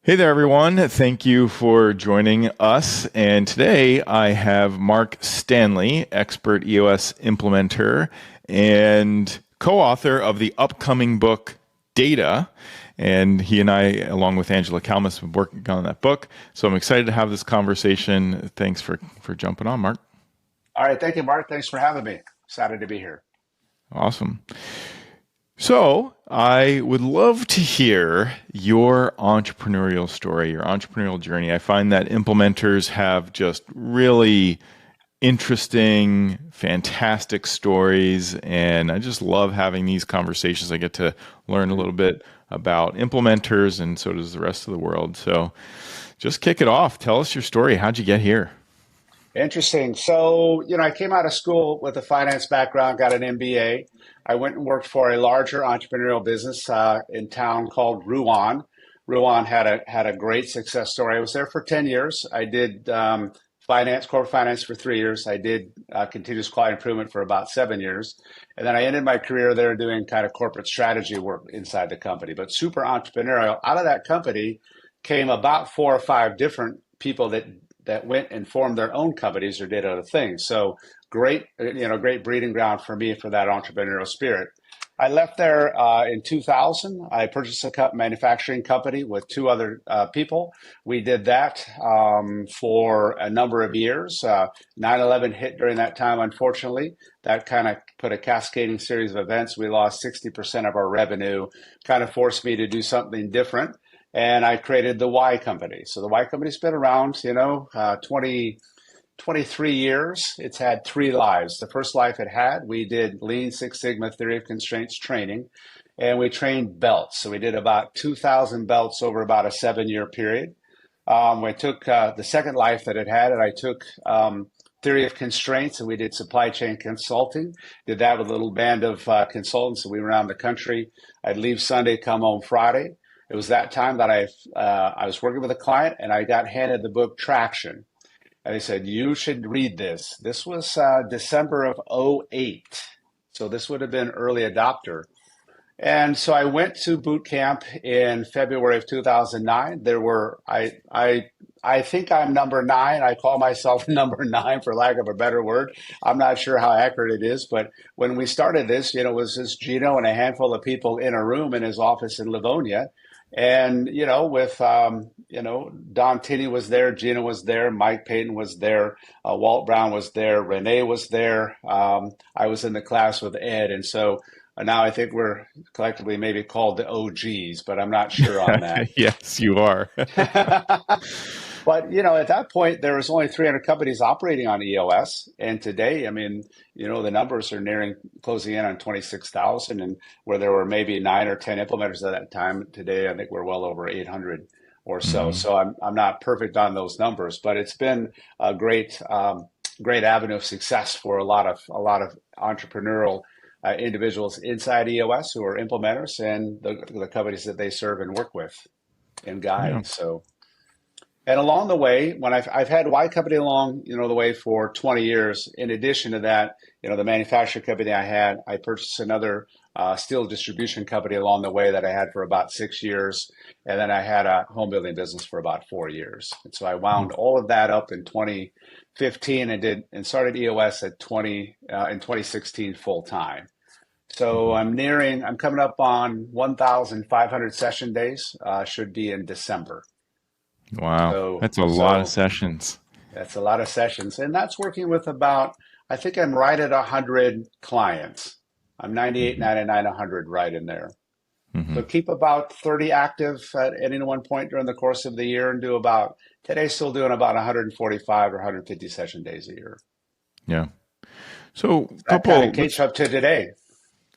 Hey there, everyone. Thank you for joining us. And today I have Mark Stanley, expert EOS implementer and co-author of the upcoming book Data. And he and I, along with Angela Kalmus, have been working on that book. So I'm excited to have this conversation. Thanks for jumping on, Mark. All right. Thank you, Mark. Thanks for having me. Excited to be here. Awesome. So, I would love to hear your entrepreneurial story, your entrepreneurial journey. I find that implementers have just really interesting, fantastic stories, and I just love having these conversations. I get to learn a little bit about implementers, and so does the rest of the world. So, just kick it off. Tell us your story. How'd you get here? Interesting. So, I came out of school with a finance background, got an MBA. I went and worked for a larger entrepreneurial business in town called Ruan. Ruan had a great success story. I was there for 10 years. I did corporate finance for 3 years. I did continuous quality improvement for about 7 years. And then I ended my career there doing kind of corporate strategy work inside the company, but super entrepreneurial. Out of that company came about four or five different people that went and formed their own companies or did other things. So great, great breeding ground for me for that entrepreneurial spirit. I left there in 2000. I purchased a manufacturing company with two other people. We did that for a number of years. 9/11 hit during that time, unfortunately. That kind of put a cascading series of events. We lost 60% of our revenue, kind of forced me to do something different. And I created the Y Company. So the Y Company's been around, 23 years. It's had three lives. The first life it had, we did Lean Six Sigma theory of constraints training, and we trained belts. So we did about 2,000 belts over about a 7 year period. We took the second life that it had, and I took theory of constraints, and we did supply chain consulting. Did that with a little band of consultants, and we went around the country. I'd leave Sunday, come home Friday. It was that time that I was working with a client, and I got handed the book Traction. And they said, you should read this. This was December of '08. So this would have been early adopter. And so I went to boot camp in February of 2009. I think I'm number nine. I call myself number nine for lack of a better word. I'm not sure how accurate it is, but when we started this, it was just Gino and a handful of people in a room in his office in Livonia. And, with, Don Tinney was there, Gina was there, Mike Payton was there, Walt Brown was there, Renee was there. I was in the class with Ed. And so now I think we're collectively maybe called the OGs, but I'm not sure on that. Yes, you are. But, at that point, there was only 300 companies operating on EOS. And today, I mean, the numbers are closing in on 26,000, and where there were maybe 9 or 10 implementers at that time, today, I think we're well over 800 or so. Mhm. So I'm not perfect on those numbers, but it's been a great avenue of success for a lot of entrepreneurial individuals inside EOS who are implementers and the companies that they serve and work with and Yeah. guide. So. And along the way, when I've had Y Company along, the way for 20 years. In addition to that, the manufacturing company I had, I purchased another steel distribution company along the way that I had for about 6 years, and then I had a home building business for about 4 years. And so I wound all of that up in 2015 and started EOS in 2016 full time. So Mhm. I'm coming up on 1,500 session days. Should be in December. Wow, So, that's a lot of so sessions. that's a lot of sessions, and that's working with I think I'm right at 100 clients. I'm 98, Hmm. 99, 100 right in there. Hmm. So keep about 30 active at any one point during the course of the year and today still doing about 145 or 150 session days a year. Yeah. So, That kind of couple, catch let's, up to today.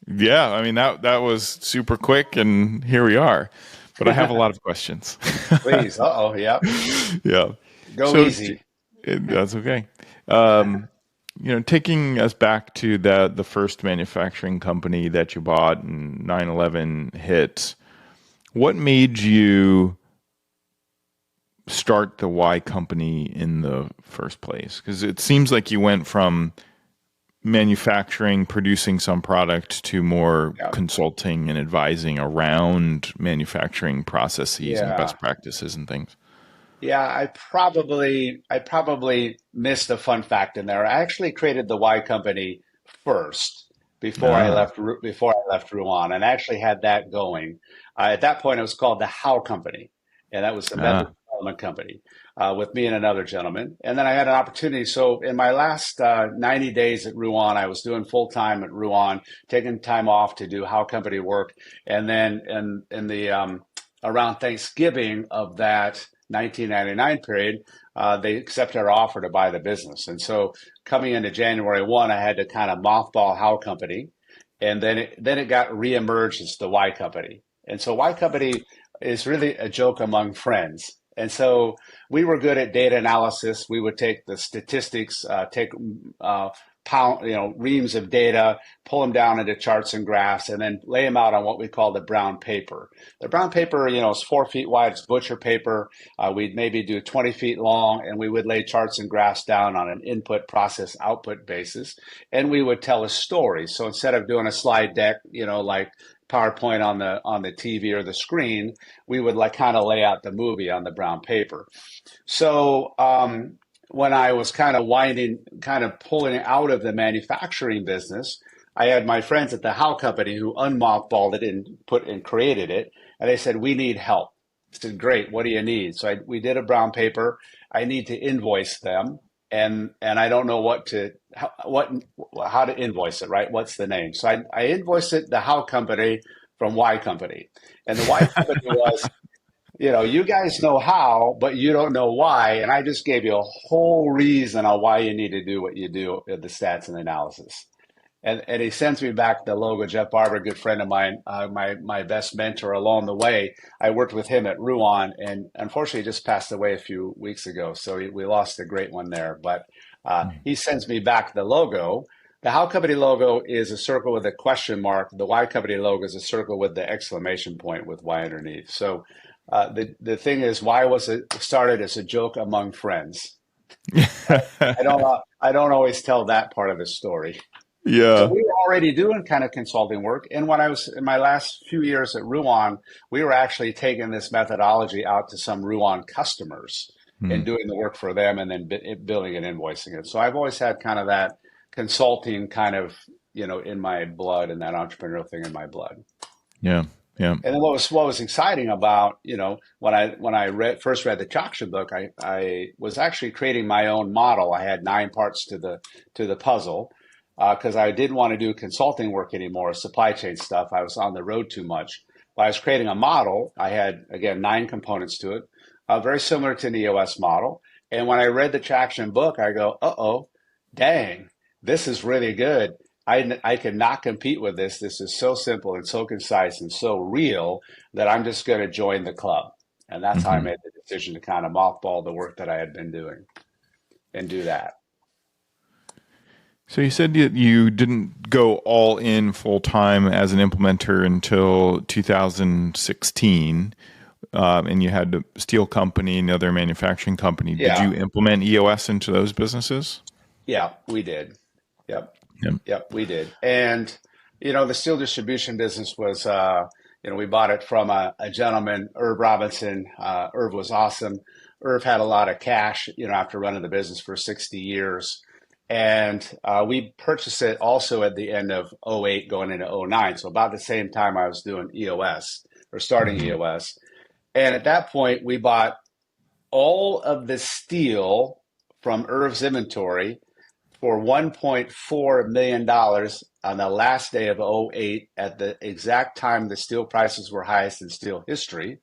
yeah, I mean, that was super quick, and here we are. But I have a lot of questions. Please. Uh-oh. Yep. Yeah. Go So, easy. that's okay. Um, taking us back to the first manufacturing company that you bought and 9/11 hit, what made you start the Y company in the first place? Because it seems like you went from manufacturing, producing some product to more Yeah. consulting and advising around manufacturing processes and Yeah. best practices and things. Yeah, I probably missed a fun fact in there. I actually created the Y company first Ah, before I left Rouen, and I actually had that going. At that point, it was called the How Company, and that was the method ah, development company with me and another gentleman. And then I had an opportunity. So in my last 90 days at Rouen, I was doing full time at Rouen, taking time off to do How Company work, and then in the around Thanksgiving of that 1999 period, they accepted our offer to buy the business. And so coming into January 1, I had to kind of mothball How Company. And then it got reemerged as the Y Company. And so Y Company is really a joke among friends. And so we were good at data analysis. We would take the statistics, take reams of data, pull them down into charts and graphs, and then lay them out on what we call the brown paper. The brown paper, is 4 feet wide. It's butcher paper. We'd maybe do 20 feet long, and we would lay charts and graphs down on an input, process, output basis, and we would tell a story. So instead of doing a slide deck, like PowerPoint on the TV or the screen, we would like kind of lay out the movie on the brown paper. So when I was kind of pulling out of the manufacturing business, I had my friends at the How Company who unmothballed it and created it, and they said we need help. I said, great. What do you need? So we did a brown paper. I need to invoice them, and I don't know how to invoice it. Right? What's the name? So I invoiced it the How Company from Y Company, and the Y Company was you guys know how, but you don't know why. And I just gave you a whole reason on why you need to do what you do at the stats and analysis. And he sends me back the logo. Jeff Barber, a good friend of mine, my best mentor along the way. I worked with him at Rouen, and unfortunately, he just passed away a few weeks ago. So we lost a great one there. But he sends me back the logo. The How Company logo is a circle with a question mark. The Y Company logo is a circle with the exclamation point with Y underneath. So the thing is, why was it started as a joke among friends? I don't always tell that part of the story. So yeah. we were already doing kind of consulting work. And when I was in my last few years at Rouen, we were actually taking this methodology out to some Rouen customers Hmm. and doing the work for them and then billing and invoicing it. So I've always had kind of that consulting kind of, in my blood and that entrepreneurial thing in my blood. Yeah. Yeah. And then what was exciting about, when I first read the Chaksha book, I was actually creating my own model. I had 9 parts to the puzzle because I didn't want to do consulting work anymore, supply chain stuff. I was on the road too much. But I was creating a model. I had, again, 9 components to it, very similar to an EOS model. And when I read the Traction book, I go, uh-oh, dang, this is really good. I cannot compete with this. This is so simple and so concise and so real that I'm just going to join the club. And that's how I Hmm. made the decision to kind of mothball the work that I had been doing and do that. So you said that you didn't go all in full time as an implementer until 2016, and you had a steel company, another manufacturing company. Did Yeah. you implement EOS into those businesses? Yeah, we did. Yep. Yeah. Yep, we did. And, the steel distribution business was, we bought it from a gentleman, Irv Robinson. Irv was awesome. Irv had a lot of cash, after running the business for 60 years. And we purchased it also at the end of '08, going into '09. So about the same time I was doing EOS or starting Hmm. EOS. And at that point, we bought all of the steel from Irv's inventory for $1.4 million on the last day of '08 at the exact time the steel prices were highest in steel history.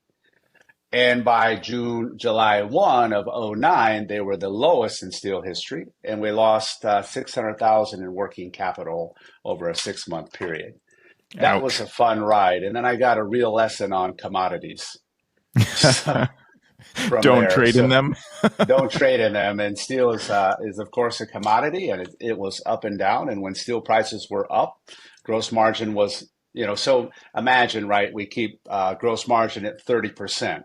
And by July 1 of '09, they were the lowest in steel history. And we lost 600,000 in working capital over a 6-month period. That was Ouch. a fun ride. And then I got a real lesson on commodities from Don't there. trade in So them. don't trade in them. And steel is of course a commodity, and it was up and down. And when steel prices were up, gross margin was, so imagine, right? We keep gross margin at 30%,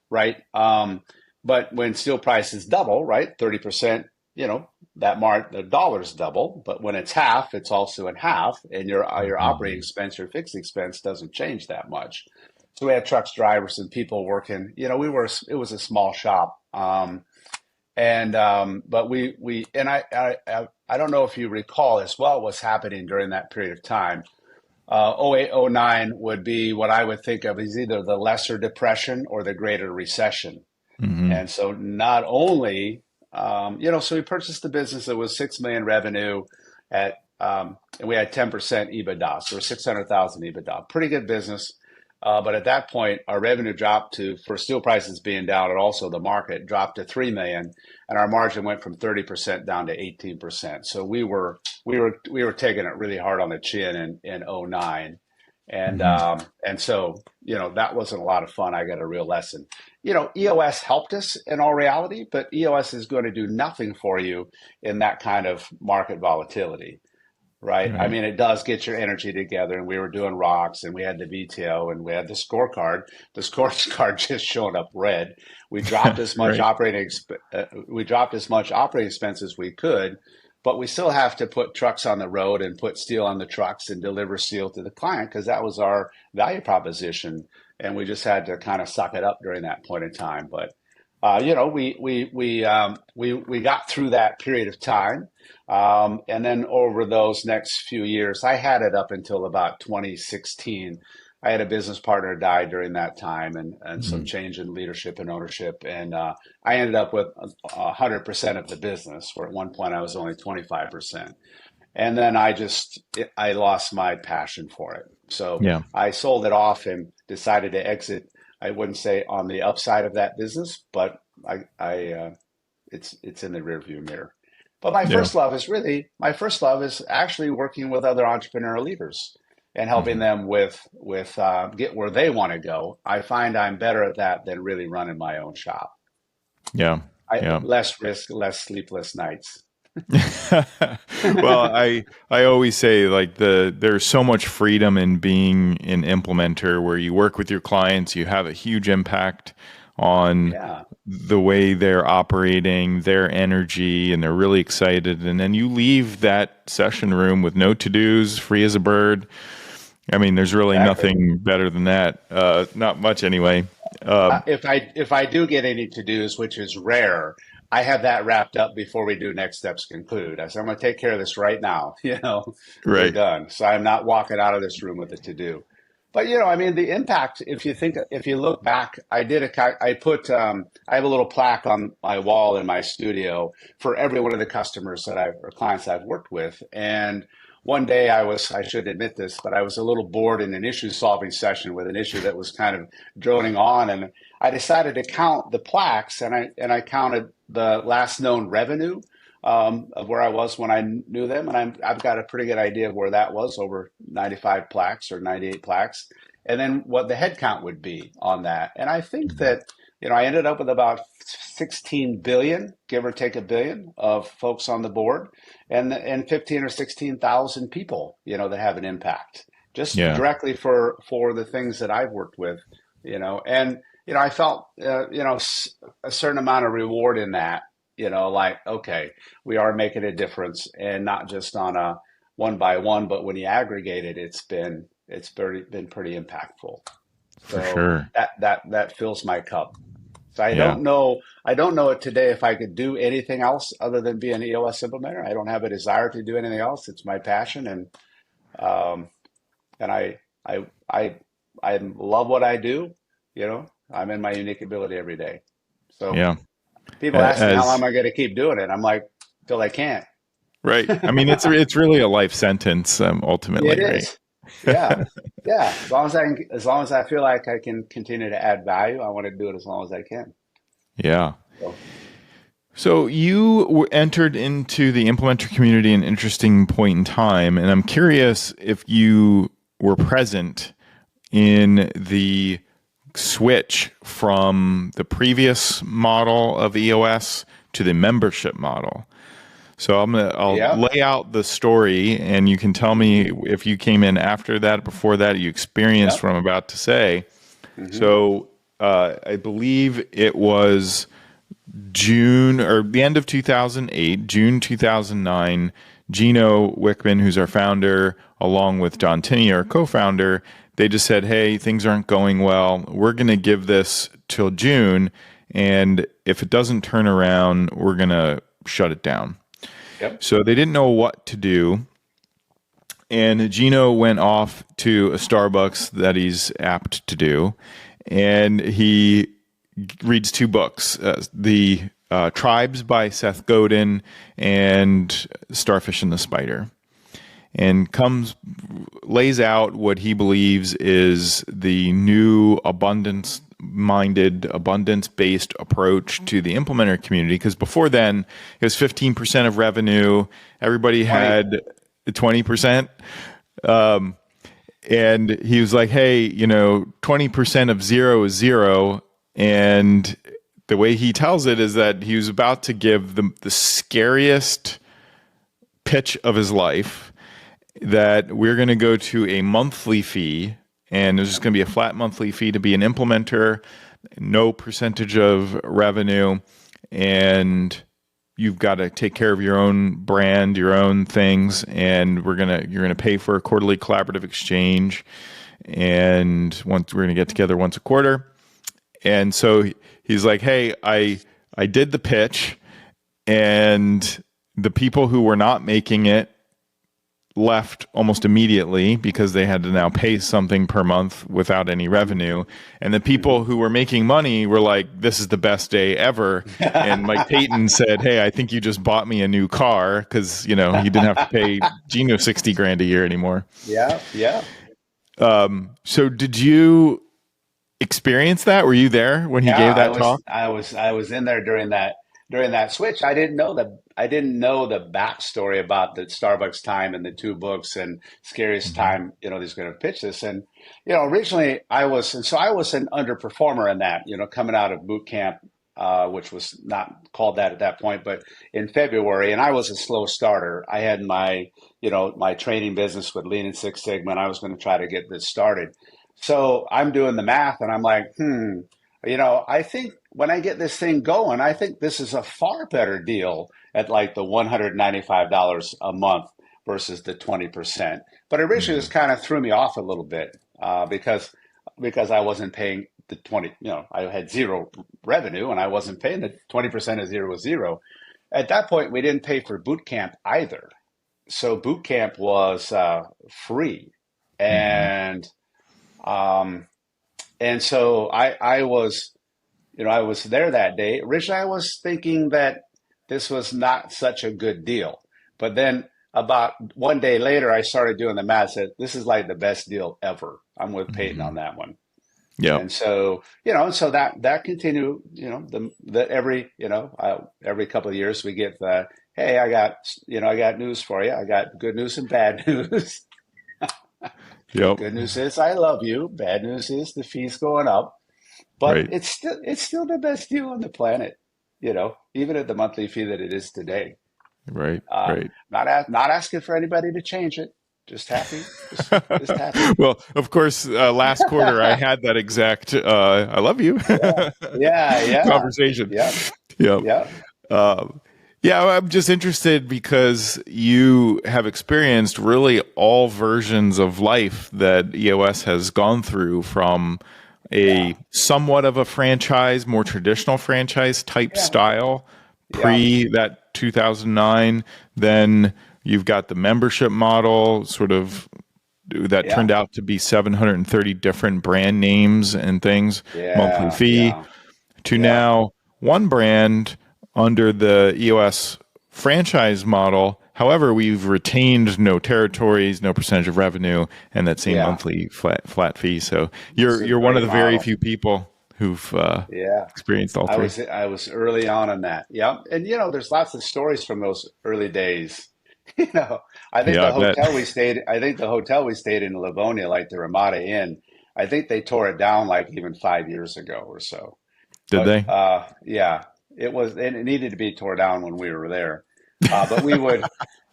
right? But when steel prices double, right, 30%. the dollars double, but when it's half, it's also in half, and your operating expense, your fixed expense doesn't change that much. So we had trucks, drivers, and people working. It was a small shop, but I don't know if you recall as well what's happening during that period of time. 08, 09 would be what I would think of as either the lesser depression or the greater recession. Mm-hmm. And so not only, so we purchased the business that was 6 million revenue and we had 10% EBITDA, so 600,000 EBITDA, pretty good business. But at that point, our revenue dropped for steel prices being down, and also the market dropped to 3 million, and our margin went from 30% down to 18%. So we were taking it really hard on the chin in 09. And so, that wasn't a lot of fun. I got a real lesson. EOS helped us in all reality, but EOS is going to do nothing for you in that kind of market volatility. Right. I mean, it does get your energy together, and we were doing rocks, and we had the VTO, and we had the scorecard. The scorecard just showing up red. We dropped as much we dropped as much operating expense as we could, but we still have to put trucks on the road and put steel on the trucks and deliver steel to the client because that was our value proposition, and we just had to kind of suck it up during that point in time. But we got through that period of time. And then over those next few years, I had it up until about 2016. I had a business partner die during that time and some change in leadership and ownership. And I ended up with 100% of the business, where at one point I was only 25%. And then I lost my passion for it. So I sold it off and decided to exit. I wouldn't say on the upside of that business, but it's in the rearview mirror. But my first love is actually working with other entrepreneurial leaders and helping them with get where they want to go. I find I'm better at that than really running my own shop. Less risk, less sleepless nights. Well, I always say there's so much freedom in being an implementer where you work with your clients, you have a huge impact on the way they're operating, their energy, and they're really excited. And then you leave that session room with no to-dos, free as a bird. I mean, there's really nothing better than that. Not much anyway. If I do get any to-dos, which is rare, I have that wrapped up before we do next steps conclude. I said, I'm going to take care of this right now. We're done. So I'm not walking out of this room with a to-do. But, I mean, the impact, if you look back, I have a little plaque on my wall in my studio for every one of the customers or clients I've worked with. And one day I should admit this, but I was a little bored in an issue solving session with an issue that was kind of droning on. And I decided to count the plaques, and I counted the last known revenue of where I was when I knew them. And I've got a pretty good idea of where that was, over 95 plaques or 98 plaques. And then what the head count would be on that. And I think that, I ended up with about 16 billion, give or take a billion, of folks on the board, and 15 or 16,000 people, that have an impact just directly for the things that I've worked with, and, I felt, a certain amount of reward in that, okay, we are making a difference, and not just on a one by one, but when you aggregate it, it's been pretty impactful. For sure. That fills my cup. So I don't know it today if I could do anything else other than be an EOS implementer. I don't have a desire to do anything else. It's my passion, and I love what I do. I'm in my unique ability every day. So people ask me how long am I going to keep doing it. I'm like, till I can't. Right. I mean, it's really a life sentence. Ultimately, it is. Yeah. As long as I feel like I can continue to add value, I want to do it as long as I can. Yeah. So you entered into the implementer community an interesting point in time, and I'm curious if you were present in the switch from the previous model of EOS to the membership model. So I'll lay out the story, and you can tell me if you came in after that, before that, you experienced what I'm about to say. Mm-hmm. So I believe it was June or the end of 2008, June 2009, Gino Wickman, who's our founder, along with John Tinney, our co-founder, they just said, hey, things aren't going well. We're going to give this till June. And if it doesn't turn around, we're going to shut it down. Yep. So they didn't know what to do. And Gino went off to a Starbucks that he's apt to do. And he reads two books, the Tribes by Seth Godin and Starfish and the Spider, and lays out what he believes is the new abundance-minded, abundance-based approach to the implementer community. Because before then, it was 15% of revenue. Everybody had 20%. And he was like, hey, 20% of zero is zero. And the way he tells it is that he was about to give the scariest pitch of his life, that we're going to go to a monthly fee, and there's just going to be a flat monthly fee to be an implementer, no percentage of revenue, and you've got to take care of your own brand, your own things, and you're going to pay for a quarterly collaborative exchange, and we're going to get together once a quarter. And so he's like, hey, I did the pitch, and the people who were not making it left almost immediately because they had to now pay something per month without any revenue. And the people who were making money were like, this is the best day ever. And Mike Payton said, hey, I think you just bought me a new car, because, he didn't have to pay Gino $60,000 a year anymore. Yeah. Yeah. So did you experience that? Were you there when he gave that talk? I was in there during that switch. I didn't know the backstory about the Starbucks time and the two books and scariest time, he's going to pitch this. And, originally I was an underperformer in that, coming out of boot camp, which was not called that at that point, but in February, and I was a slow starter. I had my training business with Lean and Six Sigma, and I was going to try to get this started. So I'm doing the math and I'm like, I think when I get this thing going, I think this is a far better deal at like the $195 a month versus the 20%. But originally this kind of threw me off a little bit because I wasn't paying the 20, I had zero revenue and I wasn't paying the 20% of zero was zero. At that point, we didn't pay for boot camp either. So boot camp was free. And so I was there that day. Originally, I was thinking that this was not such a good deal. But then about one day later, I started doing the math, said, this is like the best deal ever. I'm with Peyton on that one. Yeah. And so, so that continued, every couple of years we get hey, I got news for you. I got good news and bad news. Yep. Good news is I love you. Bad news is the fee's going up, but Right. it's still the best deal on the planet. Even at the monthly fee that it is today. Right. Right. Not asking for anybody to change it. Just happy. Just happy. Well, of course, last quarter I had that exact "I love you" Yeah. conversation. Yeah. Yep. Yeah, I'm just interested because you have experienced really all versions of life that EOS has gone through, from a somewhat of a franchise, more traditional franchise type style pre that 2009. Then you've got the membership model, sort of, that turned out to be 730 different brand names and things, monthly fee, to now one brand under the EOS franchise model. However, we've retained no territories, no percentage of revenue, and that same monthly flat fee. So you're one of the very few people who've experienced all three. I was early on that. Yeah. And there's lots of stories from those early days. I think the hotel we stayed in Livonia, like the Ramada Inn, I think they tore it down like even 5 years ago or so. Did they? Yeah. It needed to be tore down when we were there. But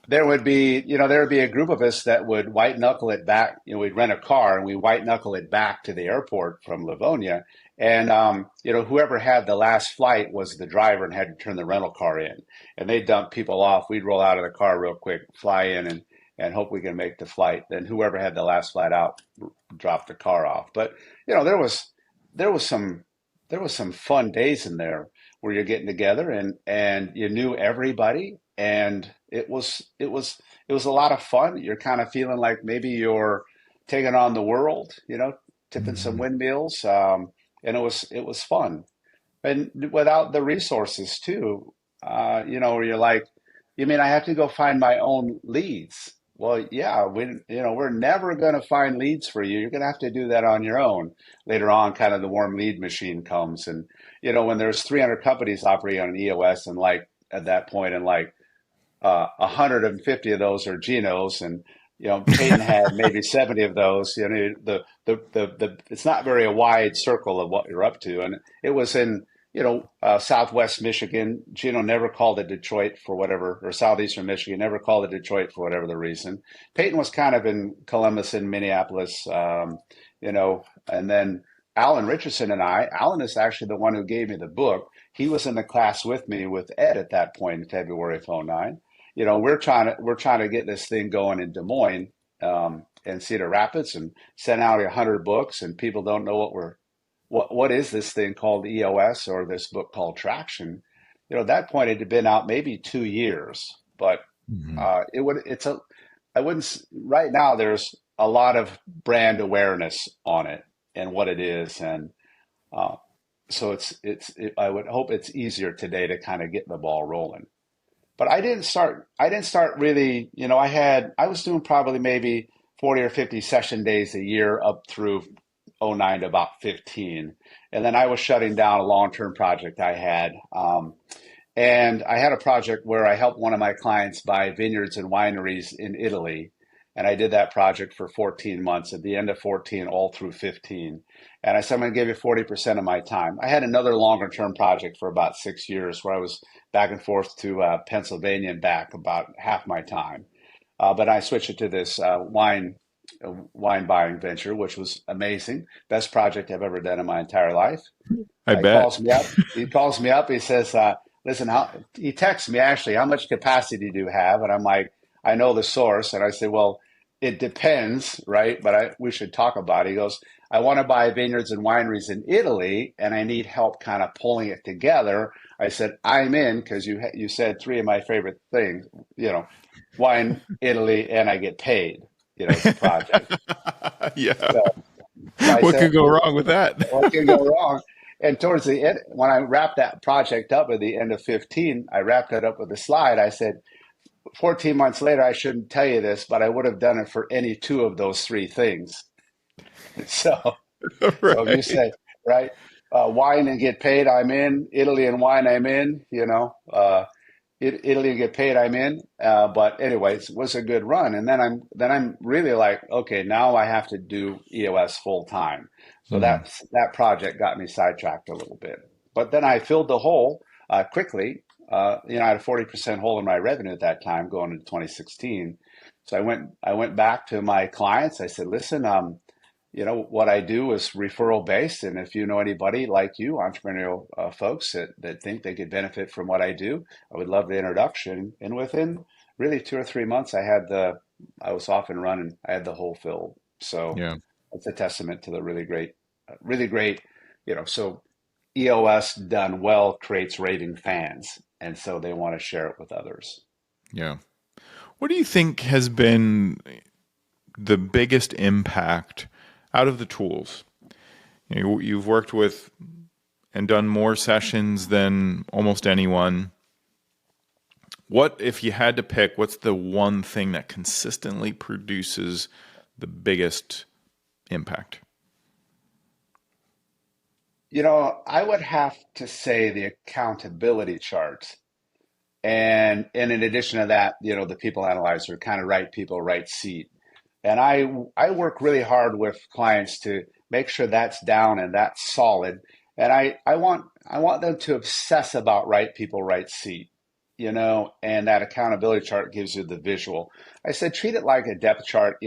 there would be a group of us that would white knuckle it back. We'd rent a car and we white knuckle it back to the airport from Livonia. And whoever had the last flight was the driver and had to turn the rental car in. And they dump people off. We'd roll out of the car real quick, fly in, and hope we can make the flight. Then whoever had the last flight out dropped the car off. But there was some fun days in there where you're getting together and you knew everybody, and it was a lot of fun. You're kind of feeling like maybe you're taking on the world, tipping some Mhm. windmills, and it was fun. And without the resources too, where you're like, you mean I have to go find my own leads? Well, yeah, we're never going to find leads for you. You're going to have to do that on your own. Later on, kind of the warm lead machine comes, and when there's 300 companies operating on EOS, and like at that point, and like 150 of those are Genos, and Peyton had maybe 70 of those. It's not very a wide circle of what you're up to, and it was in Southwest Michigan. Gino never called it Detroit for whatever, or Southeastern Michigan never called it Detroit for whatever the reason. Peyton was kind of in Columbus and Minneapolis, and then Alan Richardson and Alan is actually the one who gave me the book. He was in the class with me with Ed at that point in February of '09. We're trying to get this thing going in Des Moines, and Cedar Rapids, and send out 100 books, and people don't know what is this thing called EOS, or this book called Traction. At that point it had been out maybe 2 years, but Mhm. it would it's a I wouldn't right now there's a lot of brand awareness on it and what it is, and uh, so I would hope it's easier today to kind of get the ball rolling. But I didn't start really, I was doing probably maybe 40 or 50 session days a year up through '09 to about 15. And then I was shutting down a long-term project I had. And I had a project where I helped one of my clients buy vineyards and wineries in Italy. And I did that project for 14 months, at the end of 14, all through 15. And I said, I'm going to give you 40% of my time. I had another longer term project for about 6 years where I was back and forth to Pennsylvania and back about half my time. But I switched it to this wine buying venture, which was amazing. Best project I've ever done in my entire life. I He bet. calls me up. He calls me up. He says, "Listen, he texts me actually. How much capacity do you have?" And I'm like, "I know the source." And I say, "Well, it depends, right? But we should talk about it." He goes, "I want to buy vineyards and wineries in Italy, and I need help kind of pulling it together." I said, "I'm in because you said three of my favorite things, wine, Italy, and I get paid. It's a project." Yeah. So, so I What said, could go wrong with that? what can go wrong? And towards the end, when I wrapped that project up at the end of 15, I wrapped it up with a slide. I said, 14 months later, I shouldn't tell you this, but I would have done it for any two of those three things. So, so if you Right. say, right, wine and get paid, I'm in. Italy and wine, I'm in. Italy and get paid, I'm in. But anyways, it was a good run. And then I'm really like, okay, now I have to do EOS full time. So Mhm. that project got me sidetracked a little bit. But then I filled the hole quickly. I had a 40% hole in my revenue at that time going into 2016. So I went back to my clients. I said, listen, what I do is referral based. And if you know anybody like you, entrepreneurial folks that think they could benefit from what I do, I would love the introduction. And within really 2 or 3 months, I was off and running. I had the whole filled. So Yeah. it's a testament to the really great, so EOS done well creates raving fans. And so they want to share it with others. Yeah. What do you think has been the biggest impact out of the tools? You've worked with and done more sessions than almost anyone. What, if you had to pick, what's the one thing that consistently produces the biggest impact? I would have to say the accountability chart. And in addition to that, the people analyzer, kind of right people, right seat. And I work really hard with clients to make sure that's down and that's solid. And I want them to obsess about right people, right seat. and that accountability chart gives you the visual. I said, treat it like a depth chart,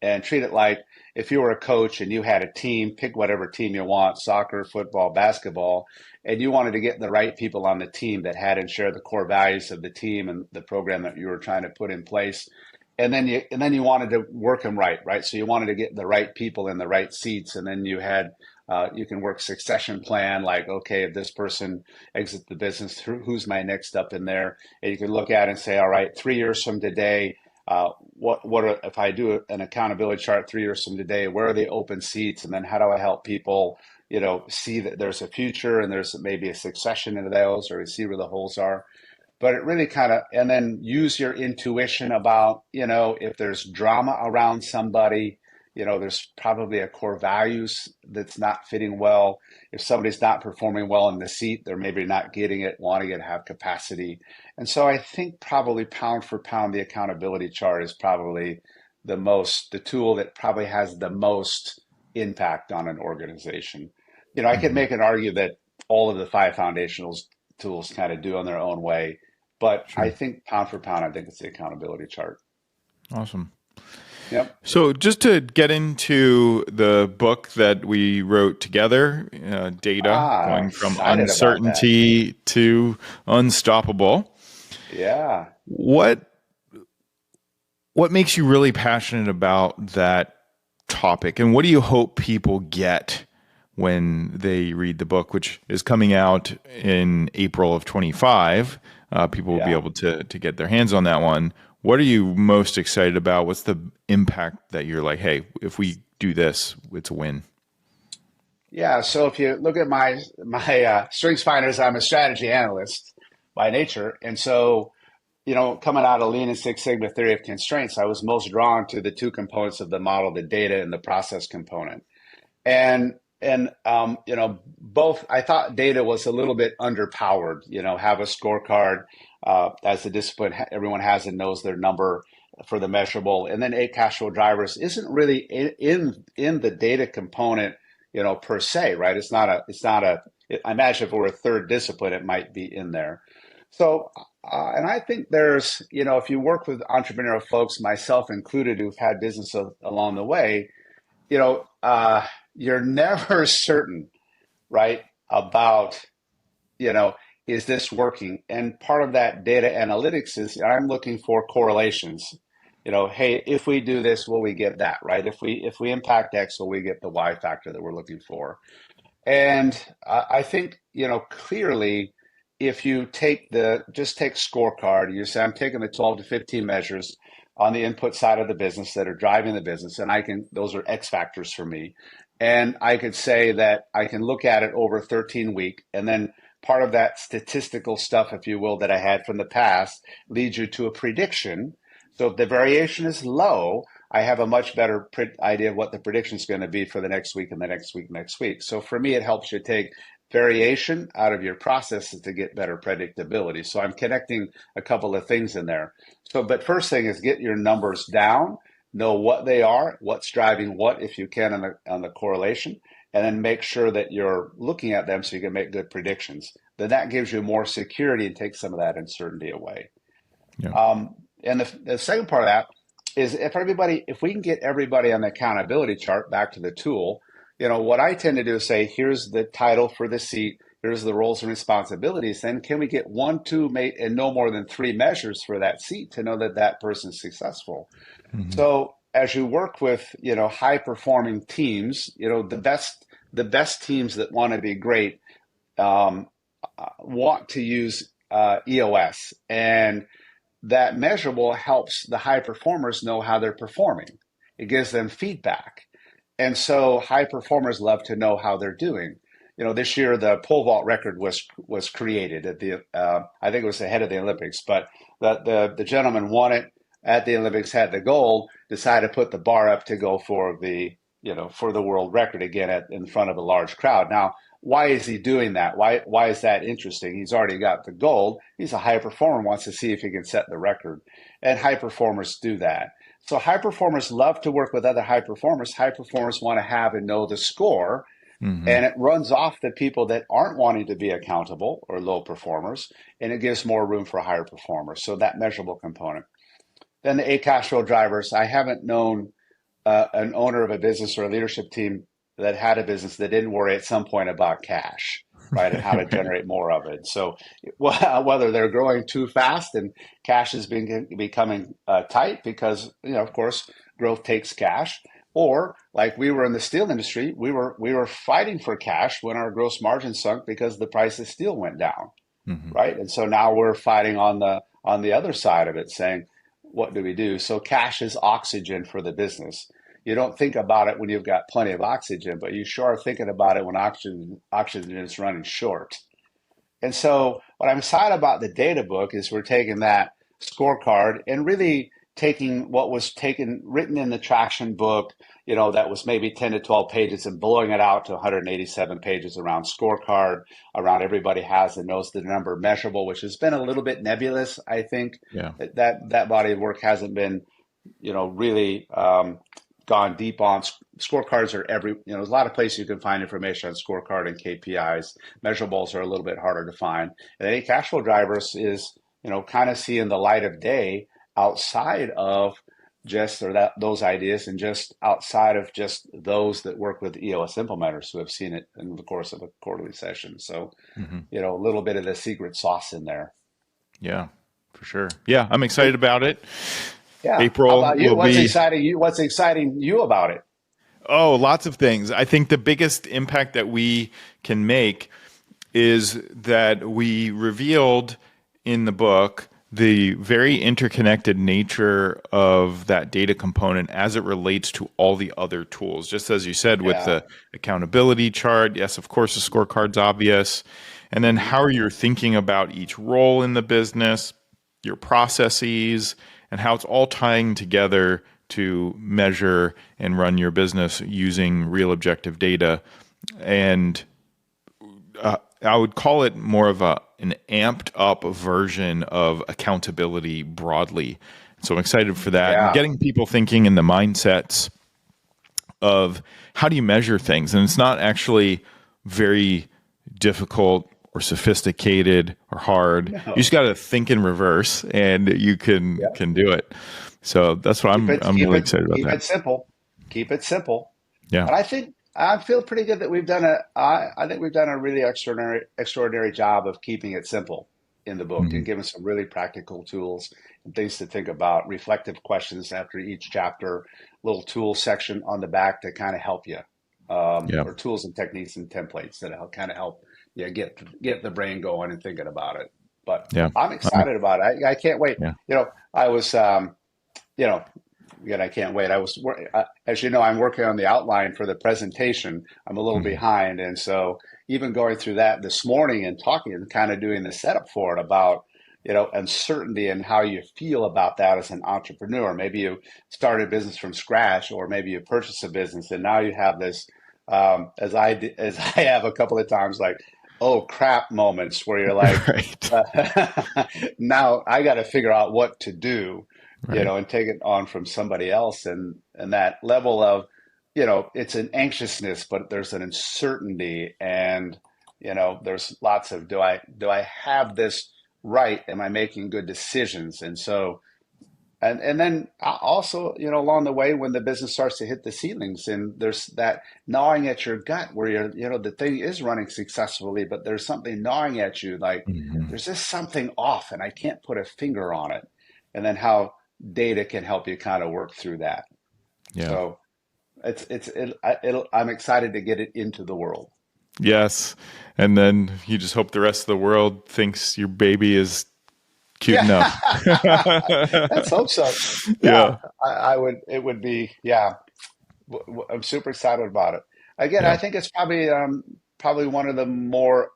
and treat it like if you were a coach and you had a team, pick whatever team you want, soccer, football, basketball, and you wanted to get the right people on the team that had and share the core values of the team and the program that you were trying to put in place. And then you wanted to work them right, right? So you wanted to get the right people in the right seats, and then you can work succession plan, like, okay, if this person exits the business, who's my next up in there? And you can look at it and say, all right, 3 years from today, if I do an accountability chart 3 years from today, where are the open seats? And then how do I help people, see that there's a future and there's maybe a succession into those, or see where the holes are. But it really and then use your intuition about, if there's drama around somebody, there's probably a core values that's not fitting well. If somebody's not performing well in the seat, they're maybe not getting it, wanting it, have capacity. And so I think probably pound for pound, the accountability chart is probably the tool that probably has the most impact on an organization. I could Hmm. make an argument that all of the five foundational tools kind of do on their own way. But I Sure. think pound for pound, I think it's the accountability chart. Awesome. Yep. So, just to get into the book that we wrote together, Data, going from Excited about that. uncertainty to unstoppable. Yeah. What what makes you really passionate about that topic, and what do you hope people get when they read the book, which is coming out in April of 25? People will be Yeah. able to get their hands on that one. What are you most excited about? What's the impact that you're like, hey, if we do this, it's a win? Yeah. So if you look at my strengths finders, I'm a strategy analyst by nature. And so, coming out of Lean and Six Sigma theory of constraints, I was most drawn to the two components of the model, the data and the process component. And both, I thought data was a little bit underpowered. Have a scorecard as a discipline everyone has and knows their number for the measurable, and then eight cash flow drivers isn't really in the data component, per se, right? It's not a. I imagine if it were a third discipline, it might be in there. So, and I think there's, if you work with entrepreneurial folks, myself included, who've had business along the way, you know, uh, you're never certain, right, about, you know, is this working? And part of that data analytics is I'm looking for correlations. Hey, if we do this, will we get that, right? If we impact X, will we get the Y factor that we're looking for? And I think, clearly, if you just take scorecard, you say, I'm taking the 12 to 15 measures on the input side of the business that are driving the business, and those are X factors for me. And I could say that I can look at it over 13 week, and then part of that statistical stuff, if you will, that I had from the past leads you to a prediction. So if the variation is low, I have a much better idea of what the prediction is going to be for the next week and the next week, next week. So for me, it helps you take variation out of your processes to get better predictability. So I'm connecting a couple of things in there. So, but first thing is get your numbers down, know what they are, what's driving what, if you can, on the correlation, and then make sure that you're looking at them so you can make good predictions. Then that gives you more security and takes some of that uncertainty away. Yeah. And the second part of that is if we can get everybody on the accountability chart back to the tool, what I tend to do is say, here's the title for the seat, here's the roles and responsibilities. Then can we get one, two, and no more than three measures for that seat to know that that person's successful? Hmm. So as you work with, high performing teams, the best teams that want to be great um, want to use EOS, and that measurable helps the high performers know how they're performing. It gives them feedback. And so high performers love to know how they're doing. This year the pole vault record was created at I think it was ahead of the Olympics, but the gentleman won it at the Olympics, had the gold, decided to put the bar up to go for the world record again in front of a large crowd. Now, why is he doing that? Why is that interesting? He's already got the gold. He's a high performer, wants to see if he can set the record. And high performers do that. So high performers love to work with other high performers. High performers want to have and know the score. Hmm. And it runs off the people that aren't wanting to be accountable or low performers, and it gives more room for higher performers. So that measurable component. Then the eight cash flow drivers. I haven't known an owner of a business or a leadership team that had a business that didn't worry at some point about cash, right, and how to Right. generate more of it. So whether they're growing too fast and cash is becoming tight because, of course, growth takes cash, or like we were in the steel industry, we were fighting for cash when our gross margin sunk because the price of steel went down, Hmm. right? And so now we're fighting on the other side of it, saying, what do we do? So cash is oxygen for the business. You don't think about it when you've got plenty of oxygen, but you sure are thinking about it when oxygen is running short. And so what I'm excited about the data book is we're taking that scorecard and really taking what was written in the traction book, that was maybe 10 to 12 pages and blowing it out to 187 pages around scorecard, around everybody has and knows the number measurable, which has been a little bit nebulous. I think Yeah. that body of work hasn't been, really gone deep on. Scorecards are there's a lot of places you can find information on scorecard and KPIs. Measurables are a little bit harder to find. And any cash flow drivers is, kind of seeing the light of day outside of just those ideas and just outside of just those that work with EOS implementers who have seen it in the course of a quarterly session. So, Hmm. a little bit of the secret sauce in there. Yeah, for sure. Yeah, I'm excited about it. Yeah. How April about you? will be, What's exciting you about it? oh, lots of things. I think the biggest impact that we can make is that we revealed in the book the very interconnected nature of that data component as it relates to all the other tools. Just as you said with Yeah. the accountability chart, yes, of course, the scorecard's obvious. And then Mhm. how you're thinking about each role in the business, your processes, and how it's all tying together to measure and run your business using real objective data. And I would call it more of an amped up version of accountability broadly. So I'm excited for that and Yeah. getting people thinking in the mindsets of how do you measure things. And it's not actually very difficult or sophisticated or hard. You just No. got to think in reverse and you can Yeah. can do it. So that's what Keep it I'm keep really it excited about keep that. it simple. Keep it simple. Yeah. And I think I feel pretty good that I think we've done a really extraordinary job of keeping it simple in the book and Hmm. giving some really practical tools and things to think about, reflective questions after each chapter, little tool section on the back to kind of help you, Yeah. or tools and techniques and templates that kind of help you get the brain going and thinking about it. But Yeah. I'm excited about it. I can't wait. Yeah. I was you know, Again, I can't wait. As you know, I'm working on the outline for the presentation. I'm a little Hmm. behind, and so even going through that this morning and talking and kind of doing the setup for it about, uncertainty and how you feel about that as an entrepreneur. Maybe you started a business from scratch, or maybe you purchased a business and now you have this, as I have a couple of times, like, oh crap moments where you're like, Right. now I got to figure out what to do, Right. and take it on from somebody else. And that level of, it's an anxiousness, but there's an uncertainty. And, there's lots of, do I have this right? Am I making good decisions? And so, and then also, along the way, when the business starts to hit the ceilings and there's that gnawing at your gut where the thing is running successfully, but there's something gnawing at you, like Hmm. there's just something off and I can't put a finger on it. And then how data can help you kind of work through that. Yeah. So I'm excited to get it into the world. Yes. And then you just hope the rest of the world thinks your baby is cute Yeah, enough. let's hope so. Yeah, Yeah. I would. It would be. Yeah, I'm super excited about it. Again, I Yeah. think it's probably one of the more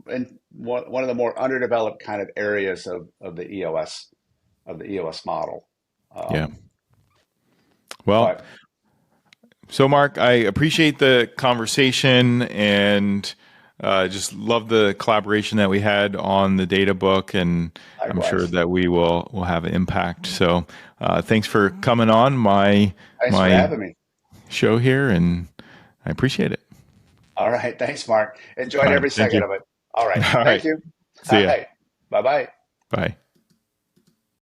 and one of the more underdeveloped kind of areas of the EOS model. Yeah. Um, Well, but so Mark, I appreciate the conversation and just love the collaboration that we had on the data book, and I'm sure likewise, that we will have an impact. So, thanks for coming on my thanks for my having me. show here, and I appreciate it. All right. Thanks, Mark. All Enjoyed right. every Thank second you. of it. All right. All Thank right. you. See All ya. right. Bye bye. Bye.